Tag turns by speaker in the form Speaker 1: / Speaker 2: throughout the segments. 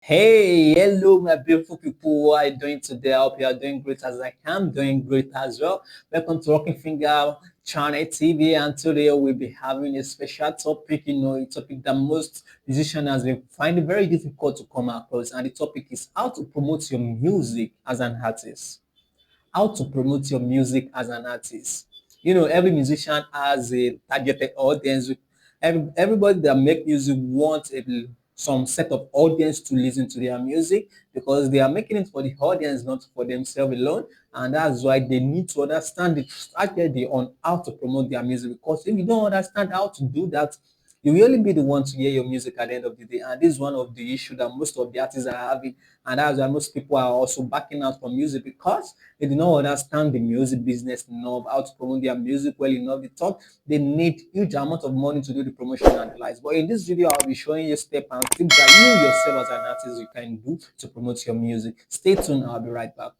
Speaker 1: Hey, hello, my beautiful people. How are you doing today? I hope you are doing great as I am doing great as well. Welcome to Rocking Finger Channel TV, and today we'll be having a special topic. A topic that most musicians has been finding very difficult to come across, and the topic is how to promote your music as an artist. How to promote your music as an artist. Every musician has a targeted audience. Everybody that make music wants some set of audience to listen to their music because they are making it for the audience, not for themselves alone. And that's why they need to understand the strategy on how to promote their music. Because if you don't understand how to do that, you will only be the one to hear your music at the end of the day. And this is one of the issues that most of the artists are having. And that's why most people are also backing out from music because they do not understand the music business enough, how to promote their music well enough. They thought they need huge amount of money to do the promotion and the likes. But in this video, I'll be showing you step and tips that you yourself as an artist you can do to promote your music. Stay tuned, I'll be right back.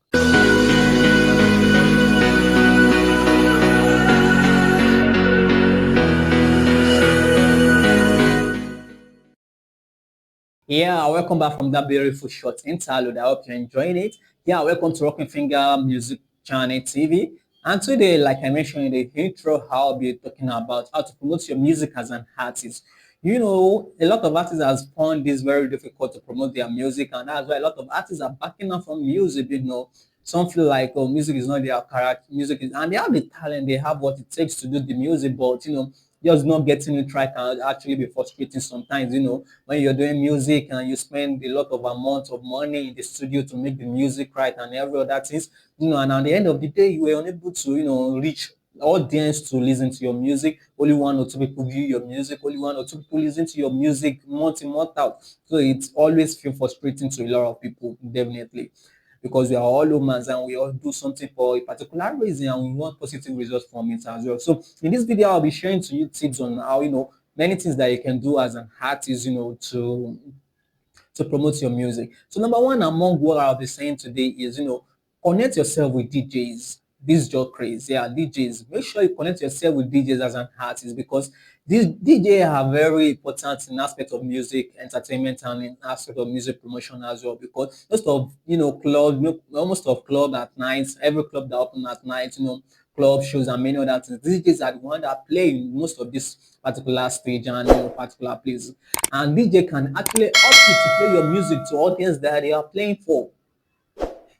Speaker 1: Yeah, welcome back from that beautiful short interlude. I hope you're enjoying it. Yeah, welcome to Rocking Finger Music Channel TV. And today, like I mentioned in the intro, I'll be talking about how to promote your music as an artist. A lot of artists have found this very difficult to promote their music, and that's why a lot of artists are backing up from music. Some feel like, oh, music is not their character, music is, and they have the talent, they have what it takes to do the music, but just not getting it right can actually be frustrating sometimes. When you're doing music and you spend a lot of amount of money in the studio to make the music right and every other things, and at the end of the day, you were unable to, reach audience to listen to your music. Only one or two people view your music. Only one or two people listen to your music month in, month out. So it's always feel frustrating to a lot of people, definitely, because we are all humans and we all do something for a particular reason and we want positive results from it as well. So in this video, I'll be sharing to you tips on how, many things that you can do as an artist, to promote your music. So number one among what I'll be saying today is, connect yourself with DJs. This is just crazy. Yeah, DJs. Make sure you connect yourself with DJs as an artist because these DJs are very important in aspect of music entertainment and in aspect of music promotion as well. Because most of club, almost of club at night, every club that open at night, club shows and many other things. DJs are the one that play in most of this particular stage and particular place. And DJ can actually opt you to play your music to audience that they are playing for.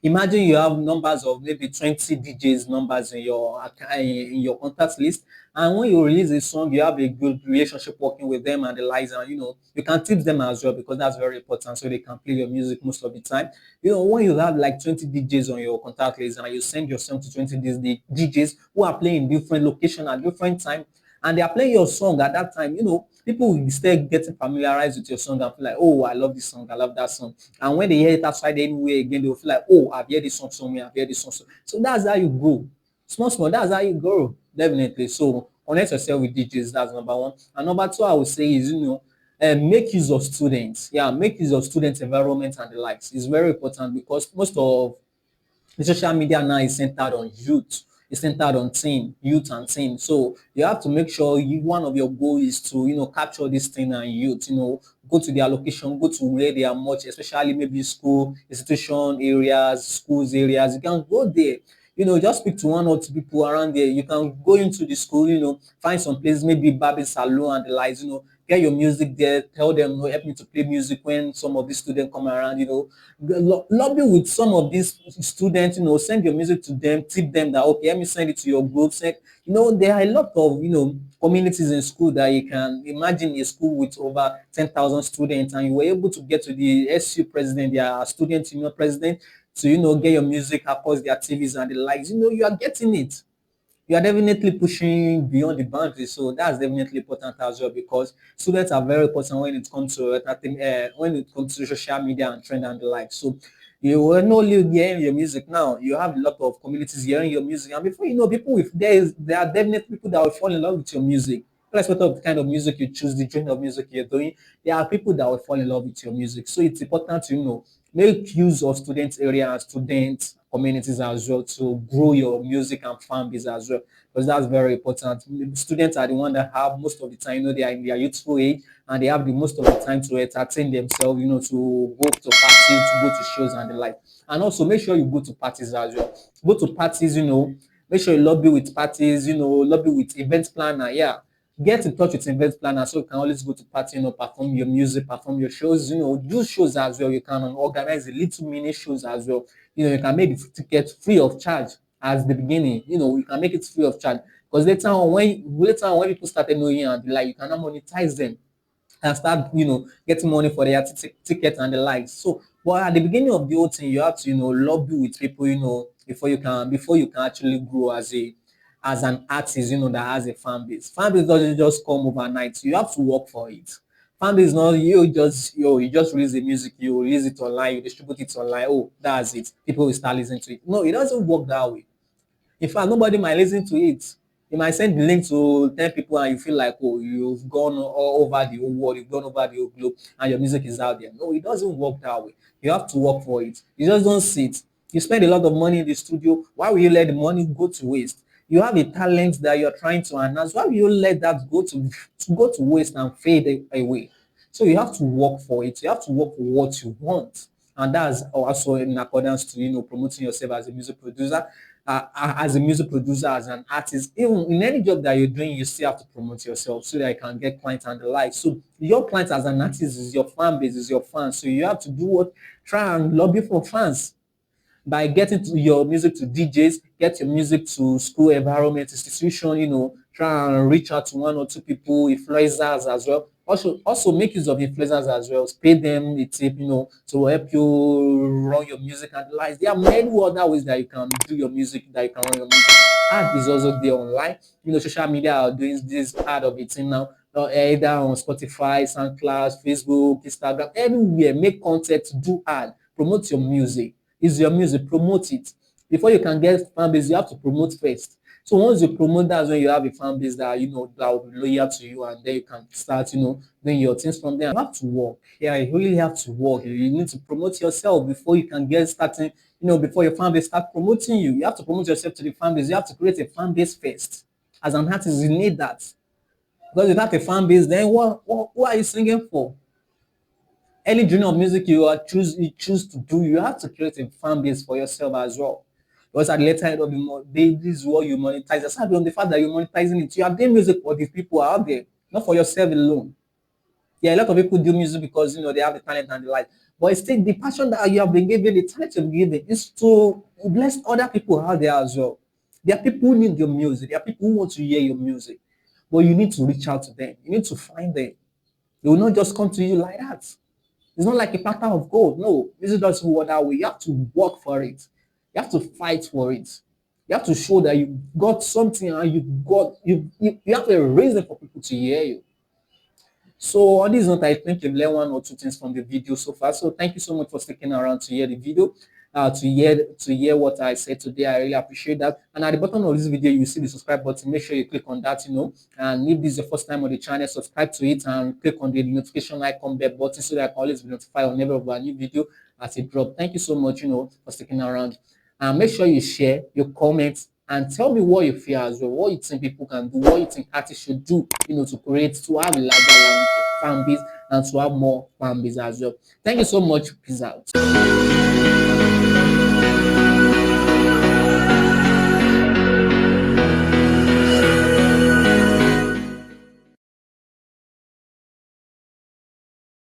Speaker 1: Imagine you have numbers of maybe 20 DJs numbers in your contact list, and when you release a song, you have a good relationship working with them and the likes, and you can tip them as well because that's very important, so they can play your music most of the time. When you have like 20 DJs on your contact list and you send your song to 20 DJs who are playing in different location at different time, and they are playing your song at that time, people will start getting familiarized with your song and feel like, oh, I love this song, I love that song. And when they hear it outside anywhere again, they'll feel like, oh, I've heard this song somewhere, I've heard this song. So that's how you grow. Small, small, that's how you grow, definitely. So connect yourself with DJs, that's number one. And number two, I would say is, make use of students. Yeah, make use of students' environment and the likes. It's very important because most of the social media now is centered on youth. It's centered on teen, youth and teen. So you have to make sure one of your goals is to capture this teen and youth. Go to their location, go to where they are much, especially maybe school, institution areas, schools areas. You can go there. Just speak to one or two people around there. You can go into the school, find some place, maybe Barbie salon and the likes, get your music there, tell them, help me to play music when some of these students come around, lobby with some of these students, send your music to them, tip them that, okay, let me send it to your group. There are a lot of, communities in school that you can imagine a school with over 10,000 students and you were able to get to the SU president, their student union president, to, get your music across their TVs and the likes. You are getting it, you are definitely pushing beyond the boundaries. So that's definitely important as well because students are very important when it comes to when it comes to social media and trend and the like. So you will not only hearing your music now, you have a lot of communities hearing your music, and before you know, people with there are definitely people that will fall in love with your music. Irrespective of the kind of music you choose, the genre of music you're doing, there are people that will fall in love with your music. So it's important to make use of students area and students communities as well to grow your music and fan base as well, because that's very important. Students are the one that have most of the time, they are in their youthful age, and they have the most of the time to entertain themselves, to go to parties, to go to shows and the like. And also make sure you go to parties as well. Go to parties, make sure you lobby with parties, lobby with event planner. Yeah. Get in touch with event planner so you can always go to party, perform your music, perform your shows, do shows as well. You can organize a little mini shows as well. You can make the ticket free of charge as the beginning. You can make it free of charge. Because later on when people started knowing you and the like, you can now monetize them and start, getting money for their ticket and the likes. So, but at the beginning of the whole thing, you have to, lobby with people, before you can actually grow as an artist, that has a fan base. Fan base doesn't just come overnight. You have to work for it. Fan base not you just release the music, you release it online, you distribute it online. Oh, that's it. People will start listening to it. No, it doesn't work that way. In fact, nobody might listen to it. You might send the link to 10 people and you feel like, oh, you've gone all over the whole world, you've gone over the whole globe, and your music is out there. No, it doesn't work that way. You have to work for it. You just don't sit. You spend a lot of money in the studio. Why will you let the money go to waste? You have a talent that you're trying to enhance. Why will you let that go to waste and fade away? So you have to work for it. You have to work for what you want. And that's also in accordance to promoting yourself as a music producer, as an artist. Even in any job that you're doing, you still have to promote yourself so that you can get clients and the like. So your clients as an artist is your fan base, is your fans. So you have to do what? Try and lobby for fans by getting your music to DJs, get your music to school environment institution, try and reach out to one or two people, influencers as well. Also make use of influencers as well. Pay them a tip, to help you run your music and the likes. There are many other ways that you can do your music, that you can run your music. Ad is also there online. Social media are doing this part of it now. Either on Spotify, SoundCloud, Facebook, Instagram, everywhere. Make content, do ad, promote your music. Is your music, promote it. Before you can get fan base, you have to promote first. So once you promote, that's when you have a fan base that that will be loyal to you, and then you can start, doing your things from there. You have to work. Yeah, you really have to work. You need to promote yourself before you can get starting, before your fan base start promoting you. You have to promote yourself to the fan base. You have to create a fan base first. As an artist, you need that. Because without a fan base, then what are you singing for? Any genre of music you choose to do, you have to create a fan base for yourself as well. Because at the later end of the day, this is what you monetize. Aside from the fact that you're monetizing it, you are doing music for the people out there, not for yourself alone. Yeah, a lot of people do music because they have the talent and the like. But it's still the passion that you have been given, the talent you've been given, is to bless other people out there as well. There are people who need your music. There are people who want to hear your music. But you need to reach out to them. You need to find them. They will not just come to you like that. It's not like a platter of gold. No, this is just what that way. You have to work for it. You have to fight for it. You have to show that you got something and you have a reason for people to hear you. So on this note, I think you've learned one or two things from the video so far. So thank you so much for sticking around to hear the video, to hear what I said today. I really appreciate that. And at the bottom of this video, you see the subscribe button. Make sure you click on that, And if this is your first time on the channel, subscribe to it and click on the notification icon bell button so that I can always be notified whenever of a new video as it drop. Thank you so much, for sticking around. And make sure you share, your comments, and tell me what you feel as well, what you think people can do, what you think artists should do, to have a larger fan base and to have more fan base as well. Thank you so much. Peace out.